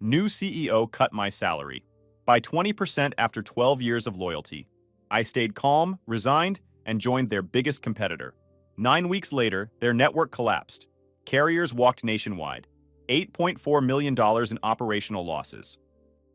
New CEO cut my salary by 20% after 12 years of loyalty. I stayed calm, resigned, and joined their biggest competitor. 9 weeks later, their network collapsed. Carriers walked nationwide. $8.4 million in operational losses.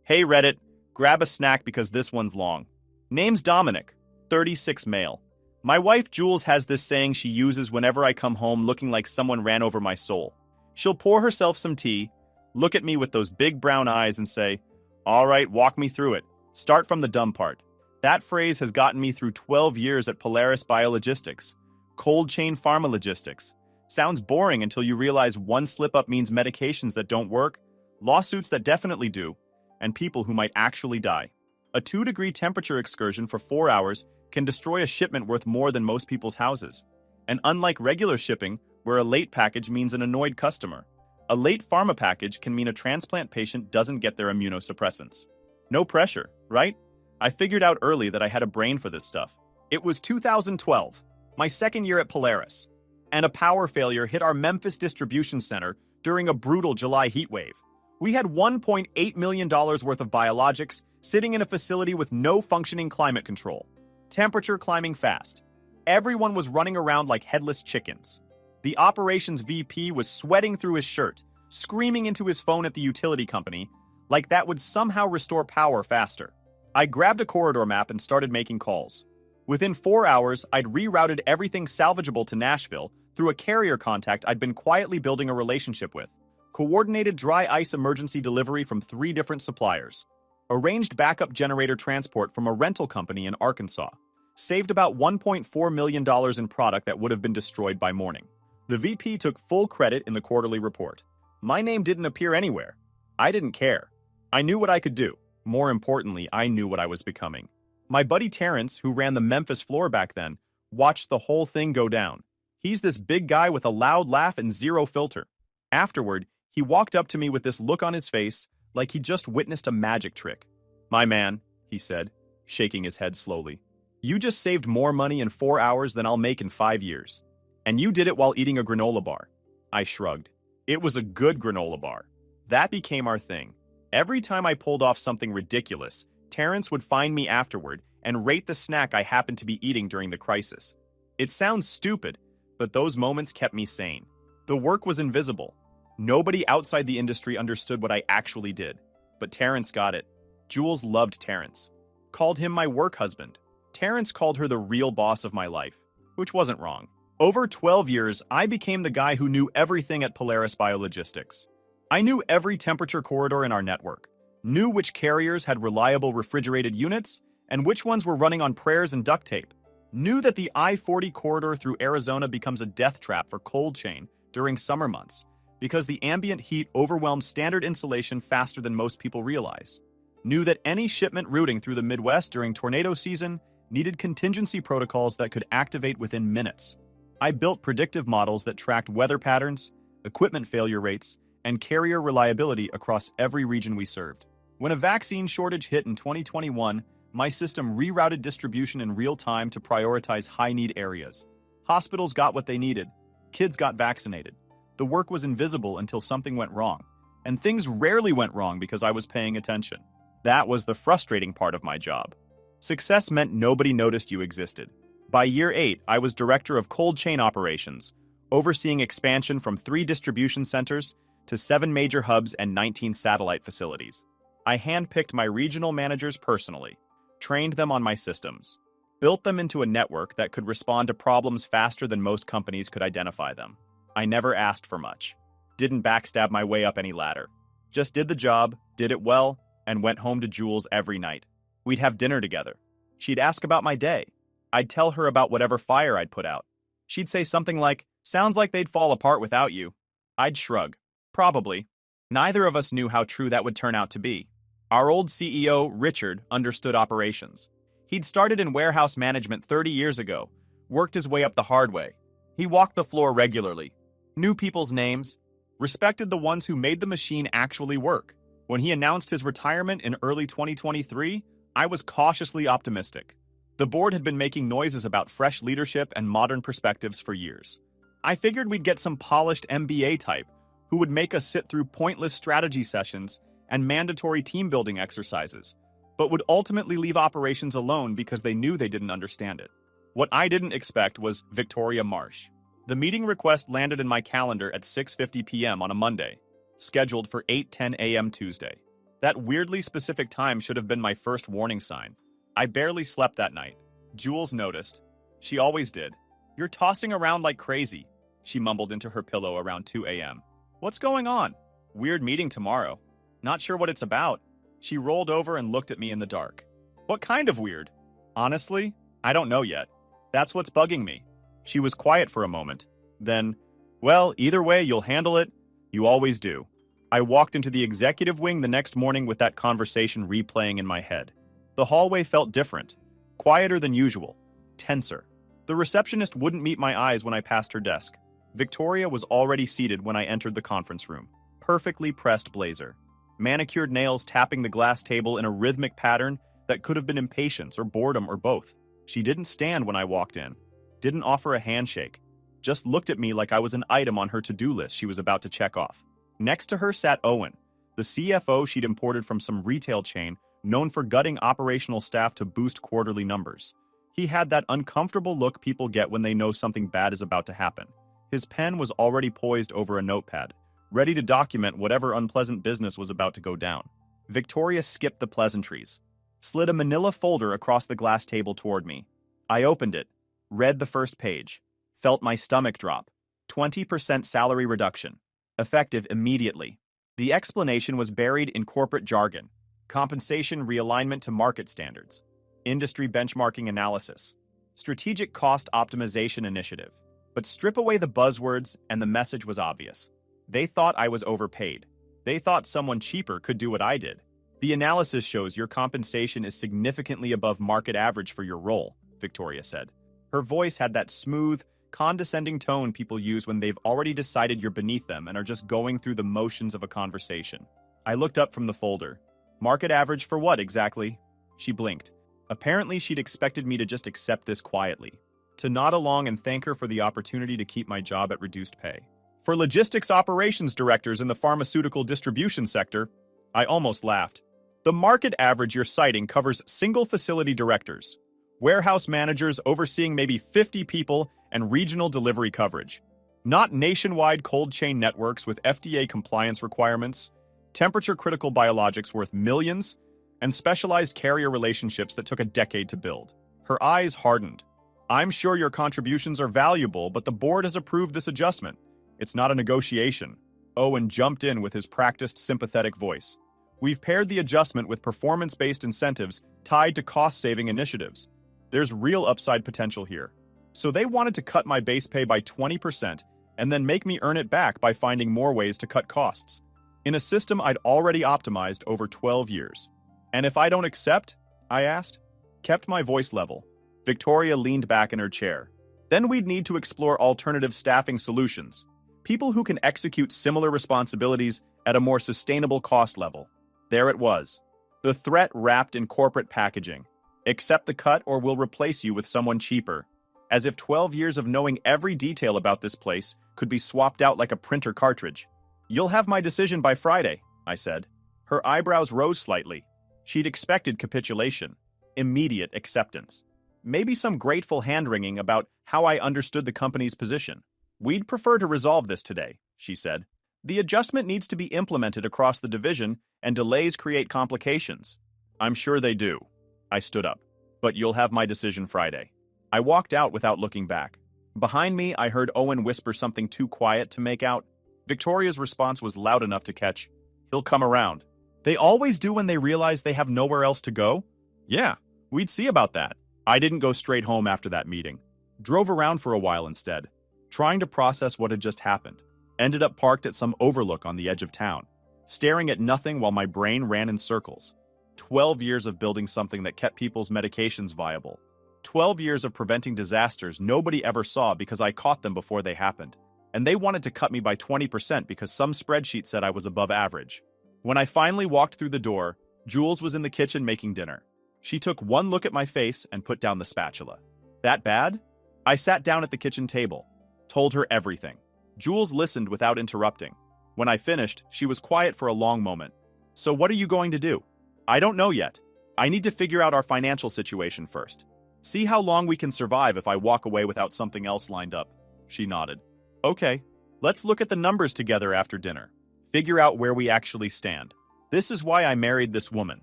Hey Reddit, grab a snack because this one's long. Name's Dominic, 36 male. My wife Jules has this saying she uses whenever I come home looking like someone ran over my soul. She'll pour herself some tea, look at me with those big brown eyes and say, "All right, walk me through it. Start from the dumb part." That phrase has gotten me through 12 years at Polaris Biologistics, cold chain pharma logistics. Sounds boring until you realize one slip-up means medications that don't work, lawsuits that definitely do, and people who might actually die. A 2-degree temperature excursion for 4 hours can destroy a shipment worth more than most people's houses. And unlike regular shipping, where a late package means an annoyed customer, a late pharma package can mean a transplant patient doesn't get their immunosuppressants. No pressure, right? I figured out early that I had a brain for this stuff. It was 2012, my second year at Polaris, and a power failure hit our Memphis distribution center during a brutal July heat wave. We had $1.8 million worth of biologics sitting in a facility with no functioning climate control. Temperature climbing fast. Everyone was running around like headless chickens. The operations VP was sweating through his shirt, screaming into his phone at the utility company, like that would somehow restore power faster. I grabbed a corridor map and started making calls. Within 4 hours, I'd rerouted everything salvageable to Nashville through a carrier contact I'd been quietly building a relationship with. Coordinated dry ice emergency delivery from 3 different suppliers. Arranged backup generator transport from a rental company in Arkansas. Saved about $1.4 million in product that would have been destroyed by morning. The VP took full credit in the quarterly report. My name didn't appear anywhere. I didn't care. I knew what I could do. More importantly, I knew what I was becoming. My buddy Terrence, who ran the Memphis floor back then, watched the whole thing go down. He's this big guy with a loud laugh and zero filter. Afterward, he walked up to me with this look on his face like he just witnessed a magic trick. "My man," he said, shaking his head slowly, "you just saved more money in 4 hours than I'll make in 5 years. And you did it while eating a granola bar." I shrugged. It was a good granola bar. That became our thing. Every time I pulled off something ridiculous, Terrence would find me afterward and rate the snack I happened to be eating during the crisis. It sounds stupid, but those moments kept me sane. The work was invisible. Nobody outside the industry understood what I actually did. But Terrence got it. Jules loved Terrence. Called him my work husband. Terrence called her the real boss of my life, which wasn't wrong. Over 12 years, I became the guy who knew everything at Polaris Biologistics. I knew every temperature corridor in our network, knew which carriers had reliable refrigerated units, and which ones were running on prayers and duct tape, knew that the I-40 corridor through Arizona becomes a death trap for cold chain during summer months, because the ambient heat overwhelms standard insulation faster than most people realize, knew that any shipment routing through the Midwest during tornado season needed contingency protocols that could activate within minutes. I built predictive models that tracked weather patterns, equipment failure rates, and carrier reliability across every region we served. When a vaccine shortage hit in 2021, my system rerouted distribution in real time to prioritize high-need areas. Hospitals got what they needed. Kids got vaccinated. The work was invisible until something went wrong. And things rarely went wrong because I was paying attention. That was the frustrating part of my job. Success meant nobody noticed you existed. By year 8, I was director of cold chain operations, overseeing expansion from 3 distribution centers to 7 major hubs and 19 satellite facilities. I handpicked my regional managers personally, trained them on my systems, built them into a network that could respond to problems faster than most companies could identify them. I never asked for much, didn't backstab my way up any ladder. Just did the job, did it well, and went home to Jules every night. We'd have dinner together. She'd ask about my day. I'd tell her about whatever fire I'd put out. She'd say something like, "Sounds like they'd fall apart without you." I'd shrug. Probably. Neither of us knew how true that would turn out to be. Our old CEO, Richard, understood operations. He'd started in warehouse management 30 years ago, worked his way up the hard way. He walked the floor regularly, knew people's names, respected the ones who made the machine actually work. When he announced his retirement in early 2023, I was cautiously optimistic. The board had been making noises about fresh leadership and modern perspectives for years. I figured we'd get some polished MBA type who would make us sit through pointless strategy sessions and mandatory team-building exercises, but would ultimately leave operations alone because they knew they didn't understand it. What I didn't expect was Victoria Marsh. The meeting request landed in my calendar at 6:50 p.m. on a Monday, scheduled for 8:10 a.m. Tuesday. That weirdly specific time should have been my first warning sign. I barely slept that night. Jules noticed. She always did. "You're tossing around like crazy," she mumbled into her pillow around 2 a.m. "What's going on?" "Weird meeting tomorrow. Not sure what it's about." She rolled over and looked at me in the dark. "What kind of weird?" "Honestly, I don't know yet. That's what's bugging me." She was quiet for a moment. Then, "Well, either way, you'll handle it. You always do." I walked into the executive wing the next morning with that conversation replaying in my head. The hallway felt different, quieter than usual, tenser. The receptionist wouldn't meet my eyes when I passed her desk. Victoria was already seated when I entered the conference room. Perfectly pressed blazer. Manicured nails tapping the glass table in a rhythmic pattern that could have been impatience or boredom or both. She didn't stand when I walked in. Didn't offer a handshake. Just looked at me like I was an item on her to-do list she was about to check off. Next to her sat Owen, the CFO she'd imported from some retail chain known for gutting operational staff to boost quarterly numbers. He had that uncomfortable look people get when they know something bad is about to happen. His pen was already poised over a notepad, ready to document whatever unpleasant business was about to go down. Victoria skipped the pleasantries, slid a manila folder across the glass table toward me. I opened it, read the first page, felt my stomach drop. 20% salary reduction. Effective immediately. The explanation was buried in corporate jargon. Compensation realignment to market standards. Industry benchmarking analysis. Strategic cost optimization initiative. But strip away the buzzwords and the message was obvious. They thought I was overpaid. They thought someone cheaper could do what I did. "The analysis shows your compensation is significantly above market average for your role," Victoria said. Her voice had that smooth, condescending tone people use when they've already decided you're beneath them and are just going through the motions of a conversation. I looked up from the folder. "Market average for what exactly?" She blinked. Apparently she'd expected me to just accept this quietly, to nod along and thank her for the opportunity to keep my job at reduced pay. "For logistics operations directors in the pharmaceutical distribution sector," I almost laughed. "The market average you're citing covers single facility directors, warehouse managers overseeing maybe 50 people, and regional delivery coverage. Not nationwide cold chain networks with FDA compliance requirements, temperature-critical biologics worth millions, and specialized carrier relationships that took a decade to build." Her eyes hardened. "I'm sure your contributions are valuable, but the board has approved this adjustment. It's not a negotiation." Owen jumped in with his practiced, sympathetic voice. "We've paired the adjustment with performance-based incentives tied to cost-saving initiatives. There's real upside potential here." So they wanted to cut my base pay by 20% and then make me earn it back by finding more ways to cut costs. In a system I'd already optimized over 12 years. "And if I don't accept?" I asked. Kept my voice level. Victoria leaned back in her chair. "Then we'd need to explore alternative staffing solutions. People who can execute similar responsibilities at a more sustainable cost level." There it was. The threat wrapped in corporate packaging. "Accept the cut or we'll replace you with someone cheaper." As if 12 years of knowing every detail about this place could be swapped out like a printer cartridge. "You'll have my decision by Friday," I said. Her eyebrows rose slightly. She'd expected capitulation. Immediate acceptance. Maybe some grateful hand-wringing about how I understood the company's position. "We'd prefer to resolve this today," she said. "The adjustment needs to be implemented across the division, and delays create complications." "I'm sure they do." I stood up. "But you'll have my decision Friday." I walked out without looking back. Behind me, I heard Owen whisper something too quiet to make out. Victoria's response was loud enough to catch. "He'll come around." "They always do when they realize they have nowhere else to go?" "Yeah, we'd see about that." I didn't go straight home after that meeting. Drove around for a while instead, trying to process what had just happened. Ended up parked at some overlook on the edge of town, staring at nothing while my brain ran in circles. 12 years of building something that kept people's medications viable. 12 years of preventing disasters nobody ever saw because I caught them before they happened. And they wanted to cut me by 20% because some spreadsheet said I was above average. When I finally walked through the door, Jules was in the kitchen making dinner. She took one look at my face and put down the spatula. "That bad?" I sat down at the kitchen table, told her everything. Jules listened without interrupting. When I finished, she was quiet for a long moment. So what are you going to do? I don't know yet. I need to figure out our financial situation first. See how long we can survive if I walk away without something else lined up. She nodded. Okay, let's look at the numbers together after dinner. Figure out where we actually stand. This is why I married this woman.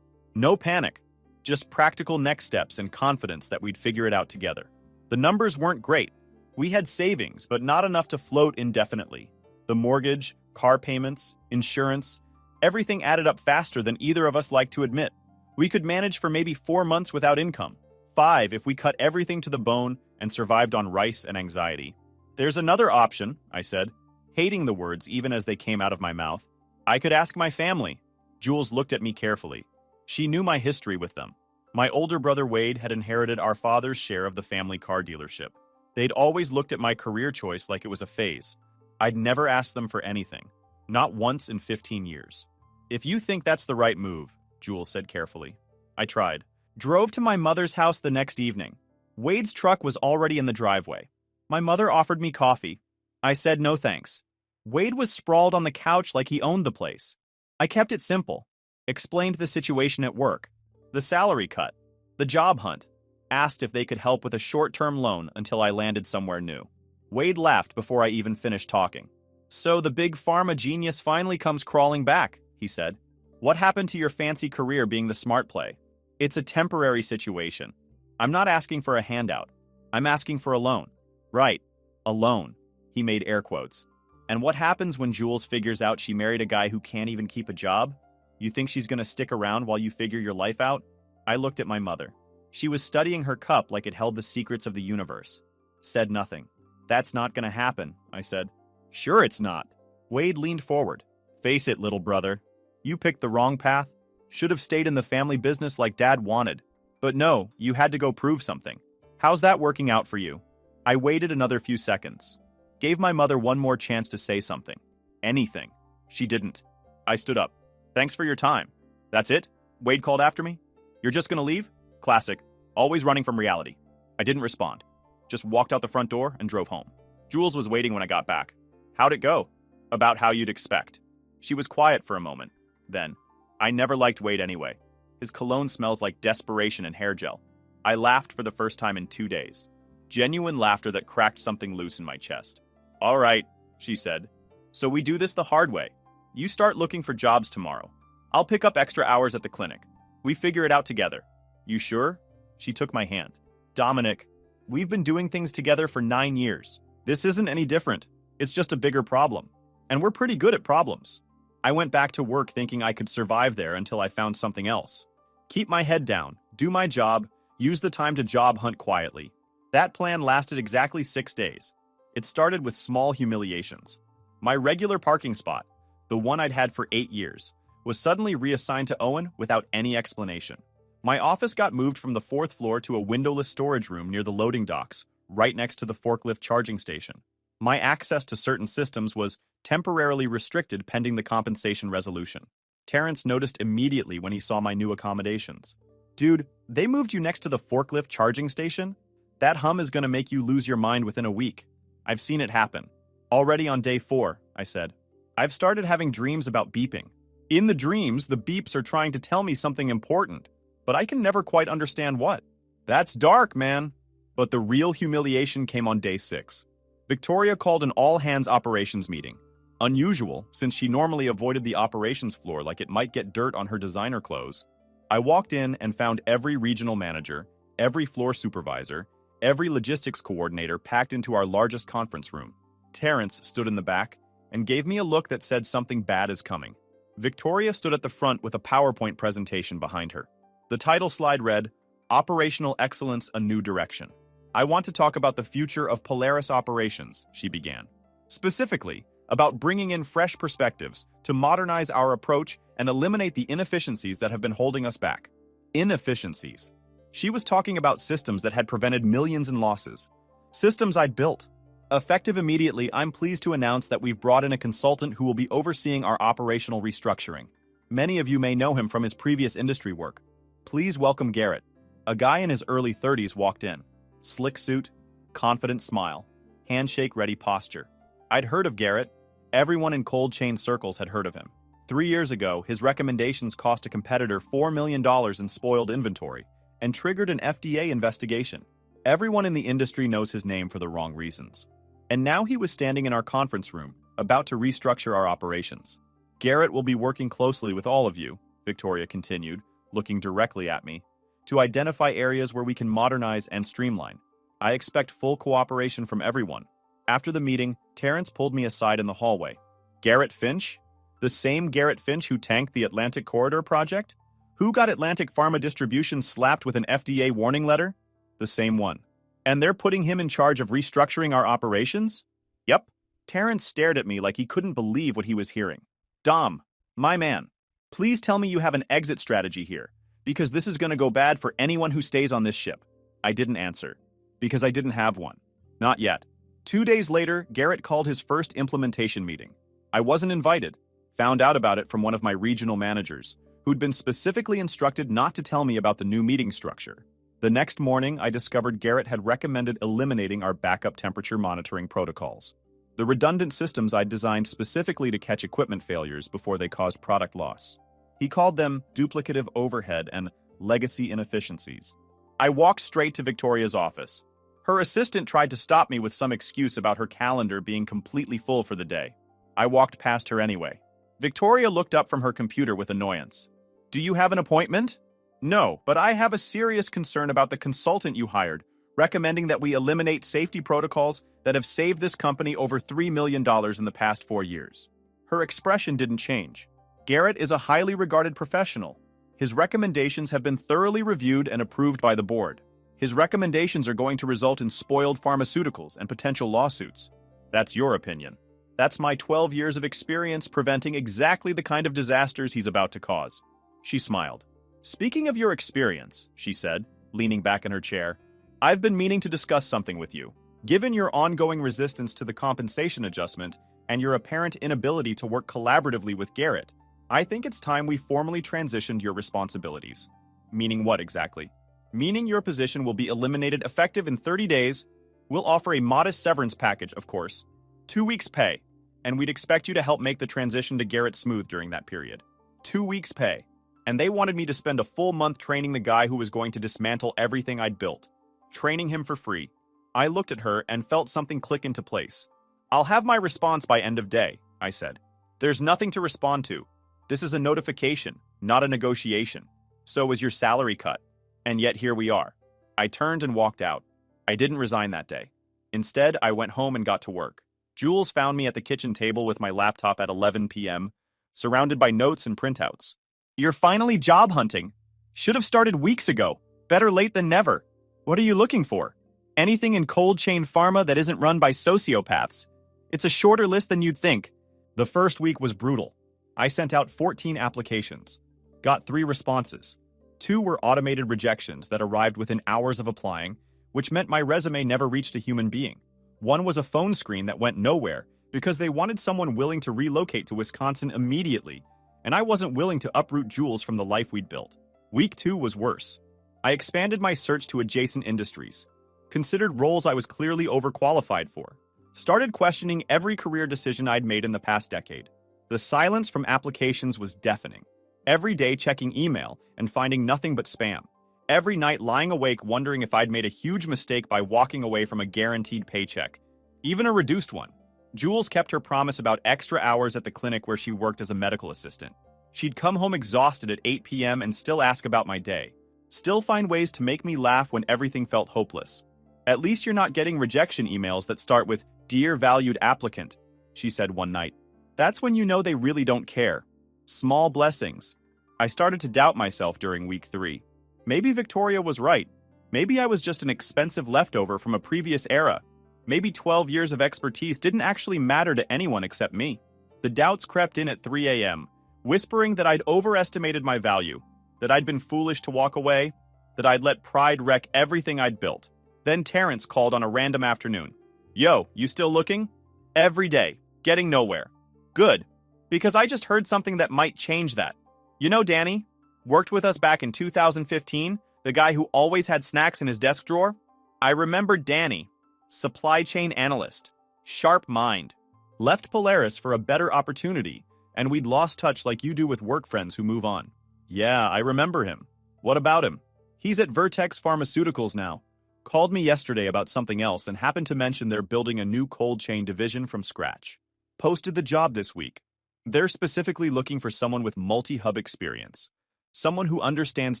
No panic. Just practical next steps and confidence that we'd figure it out together. The numbers weren't great. We had savings, but not enough to float indefinitely. The mortgage, car payments, insurance, everything added up faster than either of us liked to admit. We could manage for maybe 4 months without income. 5 if we cut everything to the bone and survived on rice and anxiety. There's another option, I said, hating the words even as they came out of my mouth. I could ask my family. Jules looked at me carefully. She knew my history with them. My older brother Wade had inherited our father's share of the family car dealership. They'd always looked at my career choice like it was a phase. I'd never asked them for anything. Not once in 15 years. If you think that's the right move, Jules said carefully. I tried. Drove to my mother's house the next evening. Wade's truck was already in the driveway. My mother offered me coffee. I said no thanks. Wade was sprawled on the couch like he owned the place. I kept it simple. Explained the situation at work. The salary cut. The job hunt. Asked if they could help with a short-term loan until I landed somewhere new. Wade laughed before I even finished talking. So the big pharma genius finally comes crawling back, he said. What happened to your fancy career being the smart play? It's a temporary situation. I'm not asking for a handout. I'm asking for a loan. Right, a loan. He made air quotes. And what happens when Jules figures out she married a guy who can't even keep a job? You think she's gonna stick around while you figure your life out? I looked at my mother. She was studying her cup like it held the secrets of the universe. Said nothing. That's not gonna happen, I said. Sure it's not. Wade leaned forward. Face it, little brother. You picked the wrong path. Should have stayed in the family business like Dad wanted. But no, you had to go prove something. How's that working out for you? I waited another few seconds. Gave my mother one more chance to say something. Anything. She didn't. I stood up. Thanks for your time. That's it? Wade called after me. You're just gonna leave? Classic. Always running from reality. I didn't respond. Just walked out the front door and drove home. Jules was waiting when I got back. How'd it go? About how you'd expect. She was quiet for a moment. Then, I never liked Wade anyway. His cologne smells like desperation and hair gel. I laughed for the first time in 2 days. Genuine laughter that cracked something loose in my chest. All right, she said. So we do this the hard way. You start looking for jobs tomorrow. I'll pick up extra hours at the clinic. We figure it out together. You sure? She took my hand. Dominic, we've been doing things together for 9 years. This isn't any different. It's just a bigger problem. And we're pretty good at problems. I went back to work thinking I could survive there until I found something else. Keep my head down, do my job, use the time to job hunt quietly. That plan lasted exactly 6 days. It started with small humiliations. My regular parking spot, the one I'd had for 8 years, was suddenly reassigned to Owen without any explanation. My office got moved from the 4th floor to a windowless storage room near the loading docks, right next to the forklift charging station. My access to certain systems was temporarily restricted pending the compensation resolution. Terrence noticed immediately when he saw my new accommodations. Dude, they moved you next to the forklift charging station? That hum is gonna make you lose your mind within a week. I've seen it happen. Already on day 4, I said. I've started having dreams about beeping. In the dreams, the beeps are trying to tell me something important, but I can never quite understand what. That's dark, man. But the real humiliation came on day 6. Victoria called an all-hands operations meeting. Unusual, since she normally avoided the operations floor like it might get dirt on her designer clothes. I walked in and found every regional manager, every floor supervisor, every logistics coordinator packed into our largest conference room. Terrence stood in the back and gave me a look that said something bad is coming. Victoria stood at the front with a PowerPoint presentation behind her. The title slide read, Operational Excellence, A New Direction. I want to talk about the future of Polaris operations, she began. Specifically, about bringing in fresh perspectives to modernize our approach and eliminate the inefficiencies that have been holding us back. Inefficiencies. She was talking about systems that had prevented millions in losses. Systems I'd built. Effective immediately, I'm pleased to announce that we've brought in a consultant who will be overseeing our operational restructuring. Many of you may know him from his previous industry work. Please welcome Garrett. A guy in his early 30s walked in. Slick suit, confident smile, handshake-ready posture. I'd heard of Garrett. Everyone in cold chain circles had heard of him. 3 years ago, his recommendations cost a competitor $4 million in spoiled inventory and triggered an FDA investigation. Everyone in the industry knows his name for the wrong reasons. And now he was standing in our conference room, about to restructure our operations. Garrett will be working closely with all of you, Victoria continued, looking directly at me, to identify areas where we can modernize and streamline. I expect full cooperation from everyone. After the meeting, Terrence pulled me aside in the hallway. Garrett Finch? The same Garrett Finch who tanked the Atlantic Corridor project? Who got Atlantic Pharma Distribution slapped with an FDA warning letter? The same one. And they're putting him in charge of restructuring our operations? Yep. Terrence stared at me like he couldn't believe what he was hearing. Dom, my man, please tell me you have an exit strategy here, because this is going to go bad for anyone who stays on this ship. I didn't answer, because I didn't have one. Not yet. 2 days later, Garrett called his first implementation meeting. I wasn't invited. Found out about it from one of my regional managers, who'd been specifically instructed not to tell me about the new meeting structure. The next morning, I discovered Garrett had recommended eliminating our backup temperature monitoring protocols, the redundant systems I'd designed specifically to catch equipment failures before they caused product loss. He called them duplicative overhead and legacy inefficiencies. I walked straight to Victoria's office. Her assistant tried to stop me with some excuse about her calendar being completely full for the day. I walked past her anyway. Victoria looked up from her computer with annoyance. Do you have an appointment? No, but I have a serious concern about the consultant you hired, recommending that we eliminate safety protocols that have saved this company over $3 million in the past 4 years. Her expression didn't change. Garrett is a highly regarded professional. His recommendations have been thoroughly reviewed and approved by the board. His recommendations are going to result in spoiled pharmaceuticals and potential lawsuits. That's your opinion. That's my 12 years of experience preventing exactly the kind of disasters he's about to cause. She smiled. Speaking of your experience, she said, leaning back in her chair, I've been meaning to discuss something with you. Given your ongoing resistance to the compensation adjustment and your apparent inability to work collaboratively with Garrett, I think it's time we formally transitioned your responsibilities. Meaning what exactly? Meaning your position will be eliminated effective in 30 days. We'll offer a modest severance package, of course. 2 weeks' pay. And we'd expect you to help make the transition to Garrett smooth during that period. 2 weeks' pay. And they wanted me to spend a full month training the guy who was going to dismantle everything I'd built. Training him for free. I looked at her and felt something click into place. I'll have my response by end of day, I said. There's nothing to respond to. This is a notification, not a negotiation. So was your salary cut. And yet here we are. I turned and walked out. I didn't resign that day. Instead, I went home and got to work. Jules found me at the kitchen table with my laptop at 11 p.m., surrounded by notes and printouts. You're finally job hunting. Should have started weeks ago. Better late than never. What are you looking for? Anything in cold chain pharma that isn't run by sociopaths. It's a shorter list than you'd think. The first week was brutal. I sent out 14 applications. Got 3 responses. 2 were automated rejections that arrived within hours of applying, which meant my resume never reached a human being. 1 was a phone screen that went nowhere because they wanted someone willing to relocate to Wisconsin immediately, and I wasn't willing to uproot Jules from the life we'd built. Week 2 was worse. I expanded my search to adjacent industries, considered roles I was clearly overqualified for, started questioning every career decision I'd made in the past decade. The silence from applications was deafening. Every day checking email and finding nothing but spam. Every night lying awake wondering if I'd made a huge mistake by walking away from a guaranteed paycheck, even a reduced one. Jules kept her promise about extra hours at the clinic where she worked as a medical assistant. She'd come home exhausted at 8 p.m. and still ask about my day. Still find ways to make me laugh when everything felt hopeless. At least you're not getting rejection emails that start with, "Dear valued applicant," she said one night. That's when you know they really don't care. Small blessings. I started to doubt myself during week 3. Maybe Victoria was right. Maybe I was just an expensive leftover from a previous era. Maybe 12 years of expertise didn't actually matter to anyone except me. The doubts crept in at 3 a.m., whispering that I'd overestimated my value, that I'd been foolish to walk away, that I'd let pride wreck everything I'd built. Then Terrence called on a random afternoon. Yo, you still looking? Every day, getting nowhere. Good, because I just heard something that might change that. You know Danny? Worked with us back in 2015, the guy who always had snacks in his desk drawer? I remembered Danny, supply chain analyst, sharp mind. Left Polaris for a better opportunity, and we'd lost touch like you do with work friends who move on. Yeah, I remember him. What about him? He's at Vertex Pharmaceuticals now. Called me yesterday about something else and happened to mention they're building a new cold chain division from scratch. Posted the job this week. They're specifically looking for someone with multi-hub experience. Someone who understands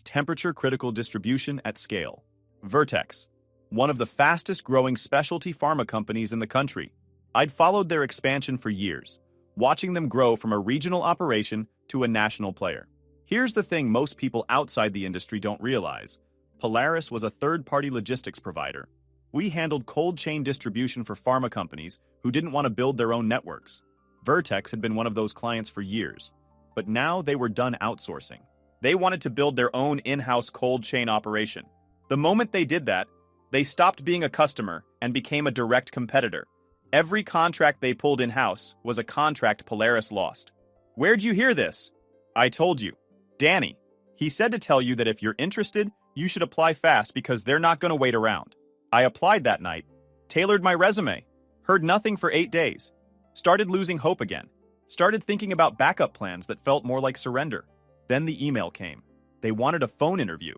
temperature-critical distribution at scale. Vertex, one of the fastest-growing specialty pharma companies in the country. I'd followed their expansion for years, watching them grow from a regional operation to a national player. Here's the thing most people outside the industry don't realize. Polaris was a third-party logistics provider. We handled cold chain distribution for pharma companies who didn't want to build their own networks. Vertex had been one of those clients for years, but now they were done outsourcing. They wanted to build their own in-house cold chain operation. The moment they did that, they stopped being a customer and became a direct competitor. Every contract they pulled in-house was a contract Polaris lost. Where'd you hear this? I told you. Danny. He said to tell you that if you're interested, you should apply fast because they're not going to wait around. I applied that night, tailored my resume, heard nothing for 8 days, started losing hope again, started thinking about backup plans that felt more like surrender. Then the email came. They wanted a phone interview.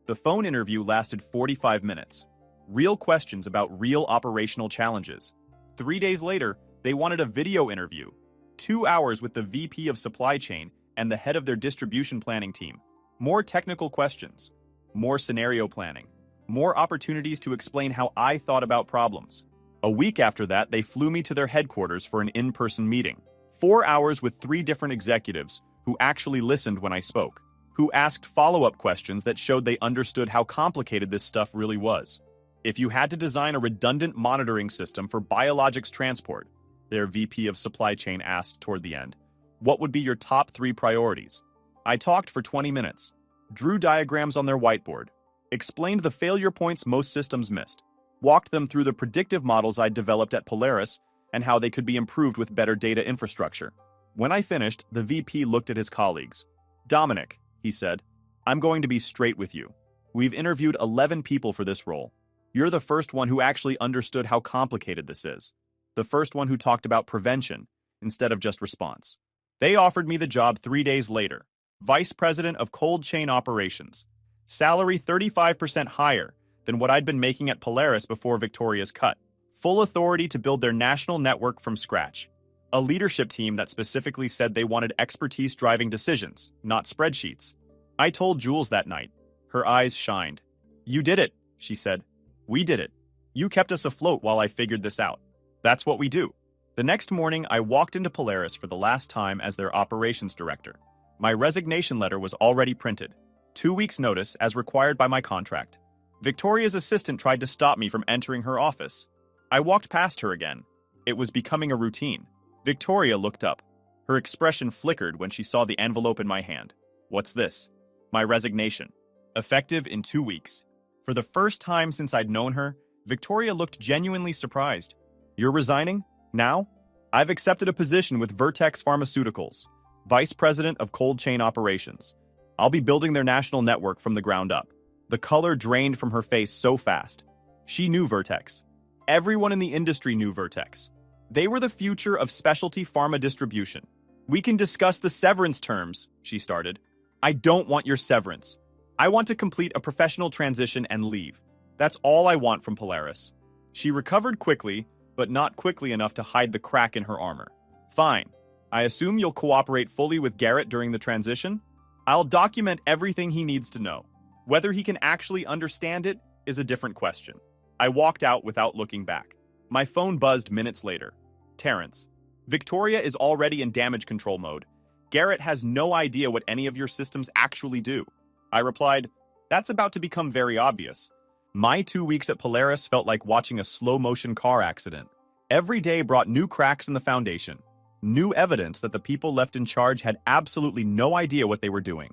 The phone interview lasted 45 minutes. Real questions about real operational challenges. 3 days later, they wanted a video interview. 2 hours with the VP of supply chain and the head of their distribution planning team. More technical questions. More scenario planning. More opportunities to explain how I thought about problems. A week after that, they flew me to their headquarters for an in-person meeting. 4 hours with 3 different executives who actually listened when I spoke, who asked follow-up questions that showed they understood how complicated this stuff really was. If you had to design a redundant monitoring system for biologics transport, their VP of supply chain asked toward the end, what would be your top 3 priorities? I talked for 20 minutes, drew diagrams on their whiteboard, explained the failure points most systems missed, walked them through the predictive models I'd developed at Polaris and how they could be improved with better data infrastructure. When I finished, the VP looked at his colleagues. Dominic, he said, I'm going to be straight with you. We've interviewed 11 people for this role. You're the first one who actually understood how complicated this is. The first one who talked about prevention instead of just response. They offered me the job 3 days later. Vice President of Cold Chain Operations. Salary 35% higher than what I'd been making at Polaris before Victoria's cut. Full authority to build their national network from scratch. A leadership team that specifically said they wanted expertise driving decisions, not spreadsheets. I told Jules that night. Her eyes shined. You did it, she said. We did it. You kept us afloat while I figured this out. That's what we do. The next morning, I walked into Polaris for the last time as their operations director. My resignation letter was already printed. 2 weeks' notice as required by my contract. Victoria's assistant tried to stop me from entering her office. I walked past her again. It was becoming a routine. Victoria looked up. Her expression flickered when she saw the envelope in my hand. What's this? My resignation. Effective in 2 weeks. For the first time since I'd known her, Victoria looked genuinely surprised. You're resigning? Now? I've accepted a position with Vertex Pharmaceuticals, Vice President of Cold Chain Operations. I'll be building their national network from the ground up. The color drained from her face so fast. She knew Vertex. Everyone in the industry knew Vertex. They were the future of specialty pharma distribution. We can discuss the severance terms, she started. I don't want your severance. I want to complete a professional transition and leave. That's all I want from Polaris. She recovered quickly, but not quickly enough to hide the crack in her armor. Fine. I assume you'll cooperate fully with Garrett during the transition? I'll document everything he needs to know. Whether he can actually understand it is a different question. I walked out without looking back. My phone buzzed minutes later. Terrence. Victoria is already in damage control mode. Garrett has no idea what any of your systems actually do. I replied, that's about to become very obvious. My 2 weeks at Polaris felt like watching a slow-motion car accident. Every day brought new cracks in the foundation. New evidence that the people left in charge had absolutely no idea what they were doing.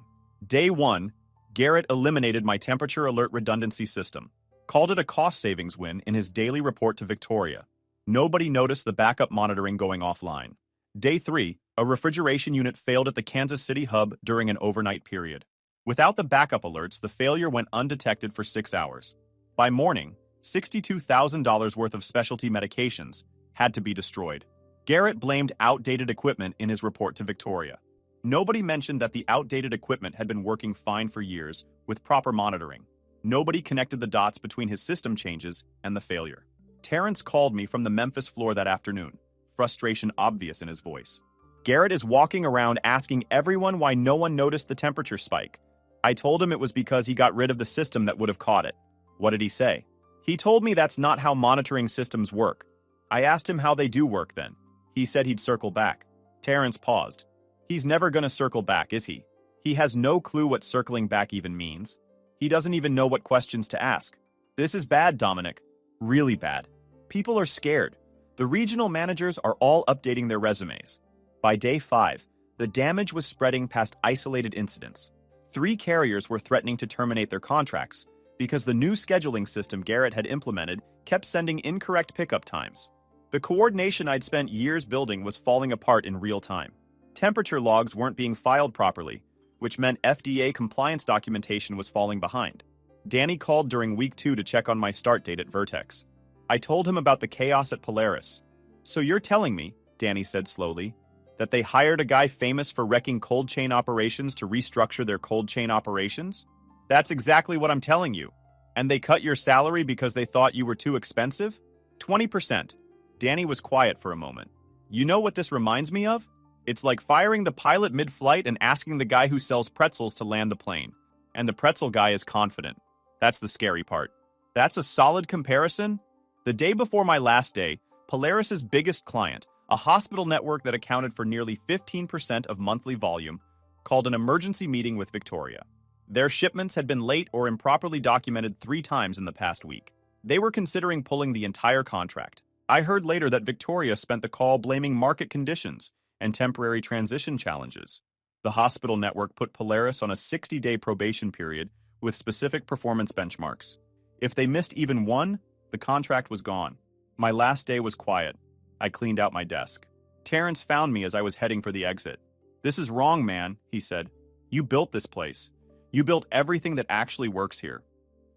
Day 1, Garrett eliminated my temperature alert redundancy system. Called it a cost savings win in his daily report to Victoria. Nobody noticed the backup monitoring going offline. Day 3, a refrigeration unit failed at the Kansas City hub during an overnight period. Without the backup alerts, the failure went undetected for 6 hours. By morning, $62,000 worth of specialty medications had to be destroyed. Garrett blamed outdated equipment in his report to Victoria. Nobody mentioned that the outdated equipment had been working fine for years with proper monitoring. Nobody connected the dots between his system changes and the failure. Terrence called me from the Memphis floor that afternoon, frustration obvious in his voice. Garrett is walking around asking everyone why no one noticed the temperature spike. I told him it was because he got rid of the system that would have caught it. What did he say? He told me that's not how monitoring systems work. I asked him how they do work then. He said he'd circle back. Terrence paused. He's never gonna circle back, is he? He has no clue what circling back even means. He doesn't even know what questions to ask. This is bad, Dominic. Really bad. People are scared. The regional managers are all updating their resumes. By day 5, the damage was spreading past isolated incidents. 3 carriers were threatening to terminate their contracts because the new scheduling system Garrett had implemented kept sending incorrect pickup times. The coordination I'd spent years building was falling apart in real time. Temperature logs weren't being filed properly, which meant FDA compliance documentation was falling behind. Danny called during week 2 to check on my start date at Vertex. I told him about the chaos at Polaris. So you're telling me, Danny said slowly, that they hired a guy famous for wrecking cold chain operations to restructure their cold chain operations? That's exactly what I'm telling you. And they cut your salary because they thought you were too expensive? 20%. Danny was quiet for a moment. You know what this reminds me of? It's like firing the pilot mid-flight and asking the guy who sells pretzels to land the plane. And the pretzel guy is confident. That's the scary part. That's a solid comparison. The day before my last day, Polaris's biggest client, a hospital network that accounted for nearly 15% of monthly volume, called an emergency meeting with Victoria. Their shipments had been late or improperly documented 3 times in the past week. They were considering pulling the entire contract. I heard later that Victoria spent the call blaming market conditions and temporary transition challenges. The hospital network put Polaris on a 60-day probation period with specific performance benchmarks. If they missed even one, the contract was gone. My last day was quiet. I cleaned out my desk. Terrence found me as I was heading for the exit. "This is wrong, man," he said. "You built this place. You built everything that actually works here."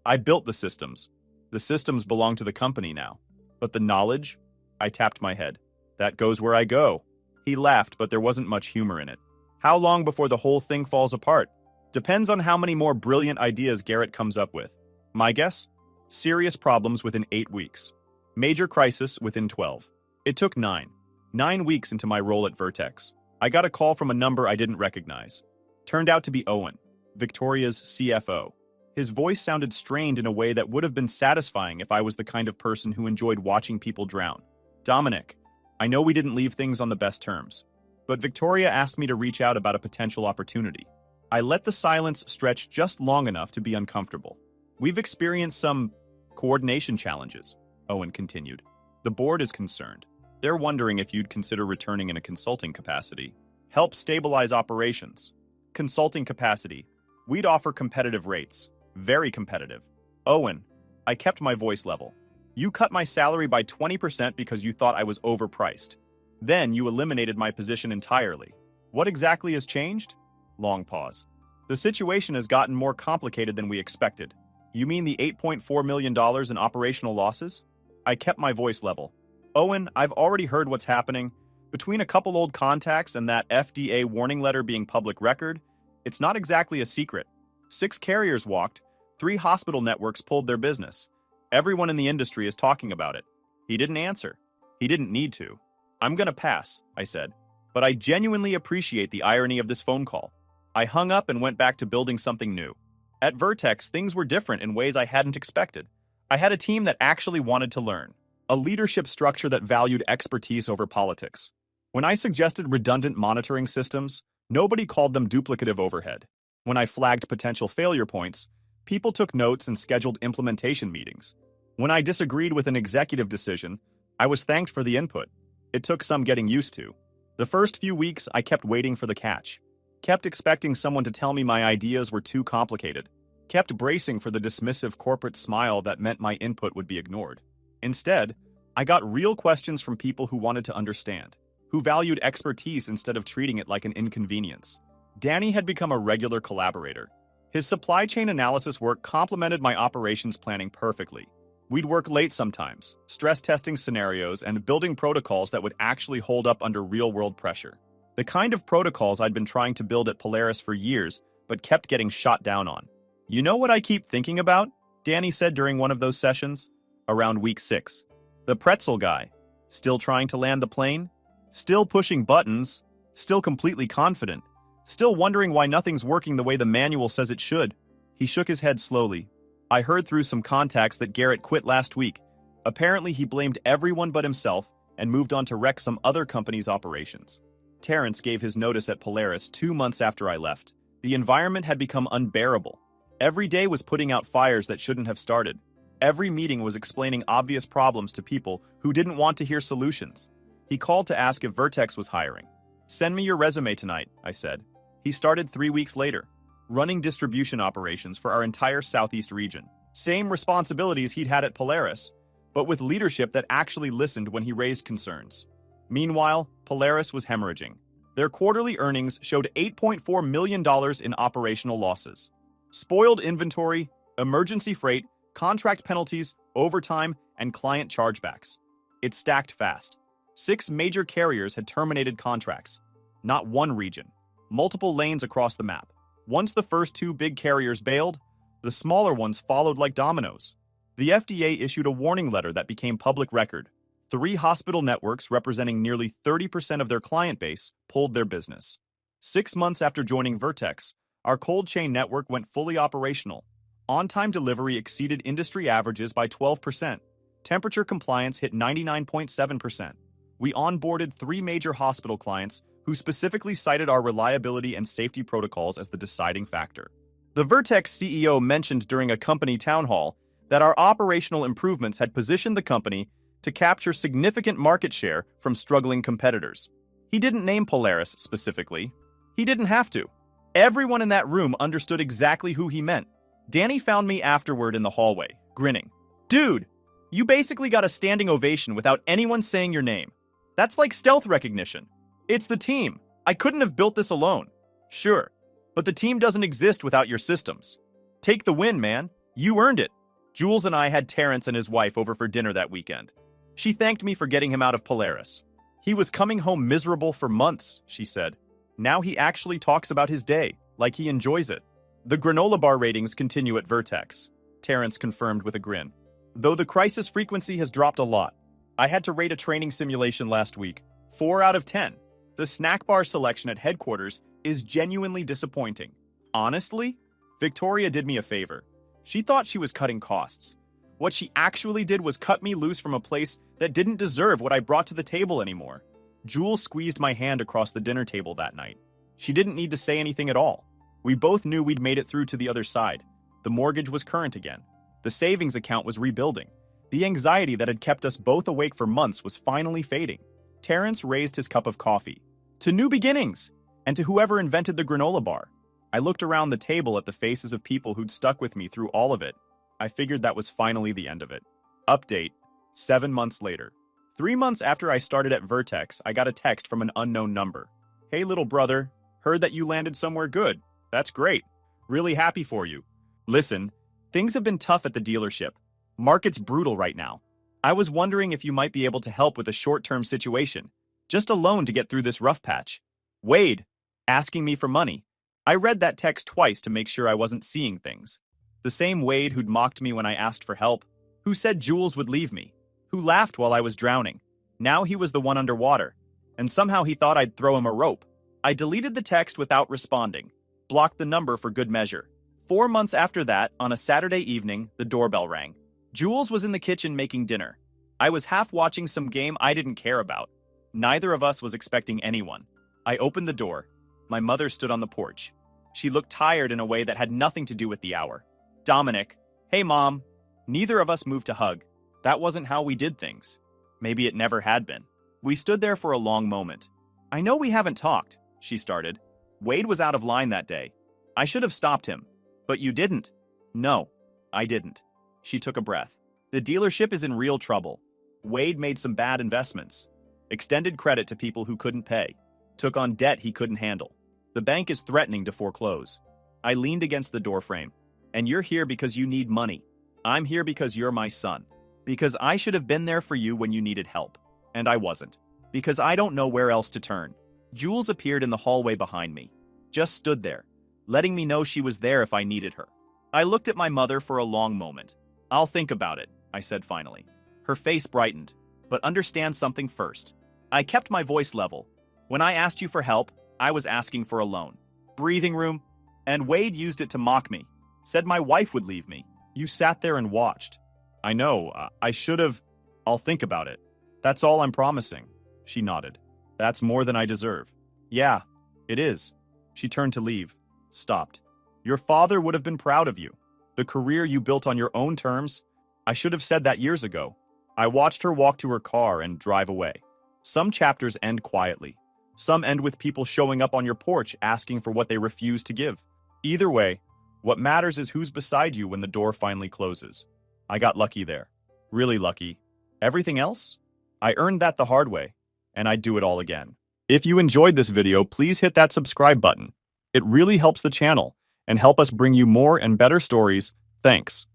"I built the systems. The systems belong to the company now. But the knowledge?" I tapped my head. "That goes where I go." He laughed, but there wasn't much humor in it. "How long before the whole thing falls apart?" "Depends on how many more brilliant ideas Garrett comes up with. My guess? Serious problems within 8 weeks. Major crisis within 12. It took 9 weeks into my role at Vertex. I got a call from a number I didn't recognize. Turned out to be Owen, Victoria's CFO. His voice sounded strained in a way that would have been satisfying if I was the kind of person who enjoyed watching people drown. "Dominic, I know we didn't leave things on the best terms, but Victoria asked me to reach out about a potential opportunity." I let the silence stretch just long enough to be uncomfortable. "We've experienced some coordination challenges," Owen continued. "The board is concerned. They're wondering if you'd consider returning in a consulting capacity. Help stabilize operations." Consulting capacity. We'd offer competitive rates. Very competitive. "Owen," I kept my voice level. "You cut my salary by 20% because you thought I was overpriced. Then you eliminated my position entirely. What exactly has changed?" Long pause. "The situation has gotten more complicated than we expected." "You mean the $8.4 million in operational losses?" I kept my voice level. "Owen, I've already heard what's happening. Between a couple old contacts and that FDA warning letter being public record, it's not exactly a secret. 6 carriers walked, 3 hospital networks pulled their business. Everyone in the industry is talking about it." He didn't answer. He didn't need to. "I'm gonna pass," I said. "But I genuinely appreciate the irony of this phone call." I hung up and went back to building something new. At Vertex, things were different in ways I hadn't expected. I had a team that actually wanted to learn. A leadership structure that valued expertise over politics. When I suggested redundant monitoring systems, nobody called them duplicative overhead. When I flagged potential failure points, people took notes and scheduled implementation meetings. When I disagreed with an executive decision, I was thanked for the input. It took some getting used to. The first few weeks, I kept waiting for the catch. Kept expecting someone to tell me my ideas were too complicated. Kept bracing for the dismissive corporate smile that meant my input would be ignored. Instead, I got real questions from people who wanted to understand, who valued expertise instead of treating it like an inconvenience. Danny had become a regular collaborator. His supply chain analysis work complemented my operations planning perfectly. We'd work late sometimes, stress testing scenarios and building protocols that would actually hold up under real-world pressure. The kind of protocols I'd been trying to build at Polaris for years, but kept getting shot down on. You know what I keep thinking about? Danny said during one of those sessions, around week 6. The pretzel guy. Still trying to land the plane? Still pushing buttons? Still completely confident? Still wondering why nothing's working the way the manual says it should? He shook his head slowly. I heard through some contacts that Garrett quit last week. Apparently he blamed everyone but himself and moved on to wreck some other company's operations. Terrence gave his notice at Polaris 2 months after I left. The environment had become unbearable. Every day was putting out fires that shouldn't have started. Every meeting was explaining obvious problems to people who didn't want to hear solutions. He called to ask if Vertex was hiring. "Send me your resume tonight," I said. He started 3 weeks later, running distribution operations for our entire Southeast region. Same responsibilities he'd had at Polaris, but with leadership that actually listened when he raised concerns. Meanwhile, Polaris was hemorrhaging. Their quarterly earnings showed $8.4 million in operational losses. Spoiled inventory, emergency freight, contract penalties, overtime, and client chargebacks. It stacked fast. 6 major carriers had terminated contracts. Not one region. Multiple lanes across the map. Once the first 2 big carriers bailed, the smaller ones followed like dominoes. The FDA issued a warning letter that became public record. 3 hospital networks representing nearly 30% of their client base pulled their business. 6 months after joining Vertex, our cold chain network went fully operational. On-time delivery exceeded industry averages by 12%. Temperature compliance hit 99.7%. We onboarded 3 major hospital clients who specifically cited our reliability and safety protocols as the deciding factor. The Vertex CEO mentioned during a company town hall that our operational improvements had positioned the company to capture significant market share from struggling competitors. He didn't name Polaris specifically. He didn't have to. Everyone in that room understood exactly who he meant. Danny found me afterward in the hallway, grinning. "Dude, you basically got a standing ovation without anyone saying your name. That's like stealth recognition. It's the team. I couldn't have built this alone." "Sure, but the team doesn't exist without your systems. Take the win, man. You earned it." Jules and I had Terrence and his wife over for dinner that weekend. She thanked me for getting him out of Polaris. "He was coming home miserable for months," she said. "Now he actually talks about his day, like he enjoys it." "The granola bar ratings continue at Vertex," Terrence confirmed with a grin. "Though the crisis frequency has dropped a lot. I had to rate a training simulation last week. 4 out of 10. The snack bar selection at headquarters is genuinely disappointing. Honestly, Victoria did me a favor. She thought she was cutting costs. What she actually did was cut me loose from a place that didn't deserve what I brought to the table anymore." Jules squeezed my hand across the dinner table that night. She didn't need to say anything at all. We both knew we'd made it through to the other side. The mortgage was current again. The savings account was rebuilding. The anxiety that had kept us both awake for months was finally fading. Terrence raised his cup of coffee. "To new beginnings! And to whoever invented the granola bar." I looked around the table at the faces of people who'd stuck with me through all of it. I figured that was finally the end of it. Update: 7 months later. 3 months after I started at Vertex, I got a text from an unknown number. "Hey, little brother. Heard that you landed somewhere good. That's great. Really happy for you. Listen, things have been tough at the dealership. Market's brutal right now. I was wondering if you might be able to help with a short-term situation. Just a loan to get through this rough patch. Wade, asking me for money." I read that text twice to make sure I wasn't seeing things. The same Wade who'd mocked me when I asked for help, who said Jules would leave me, who laughed while I was drowning. Now he was the one underwater, and somehow he thought I'd throw him a rope. I deleted the text without responding, blocked the number for good measure. 4 months after that, on a Saturday evening, the doorbell rang. Jules was in the kitchen making dinner. I was half watching some game I didn't care about. Neither of us was expecting anyone. I opened the door. My mother stood on the porch. She looked tired in a way that had nothing to do with the hour. "Dominic." "Hey, Mom." Neither of us moved to hug. That wasn't how we did things. Maybe it never had been. We stood there for a long moment. "I know we haven't talked," she started. "Wade was out of line that day. I should have stopped him. But you didn't." "No, I didn't." She took a breath. "The dealership is in real trouble. Wade made some bad investments. Extended credit to people who couldn't pay. Took on debt he couldn't handle. The bank is threatening to foreclose." I leaned against the doorframe. "And you're here because you need money. I'm here because you're my son." Because I should have been there for you when you needed help. And I wasn't. Because I don't know where else to turn. Jules appeared in the hallway behind me. Just stood there, letting me know she was there if I needed her. I looked at my mother for a long moment. I'll think about it, I said finally. Her face brightened. But understand something first. I kept my voice level. When I asked you for help, I was asking for a loan. Breathing room. And Wade used it to mock me. Said my wife would leave me. You sat there and watched. I know, I should have. I'll think about it. That's all I'm promising. She nodded. That's more than I deserve. Yeah, it is. She turned to leave. Stopped. Your father would have been proud of you. The career you built on your own terms. I should have said that years ago. I watched her walk to her car and drive away. Some chapters end quietly. Some end with people showing up on your porch asking for what they refuse to give. Either way, what matters is who's beside you when the door finally closes. I got lucky there. Really lucky. Everything else? I earned that the hard way, and I'd do it all again. If you enjoyed this video, please hit that subscribe button. It really helps the channel and help us bring you more and better stories. Thanks.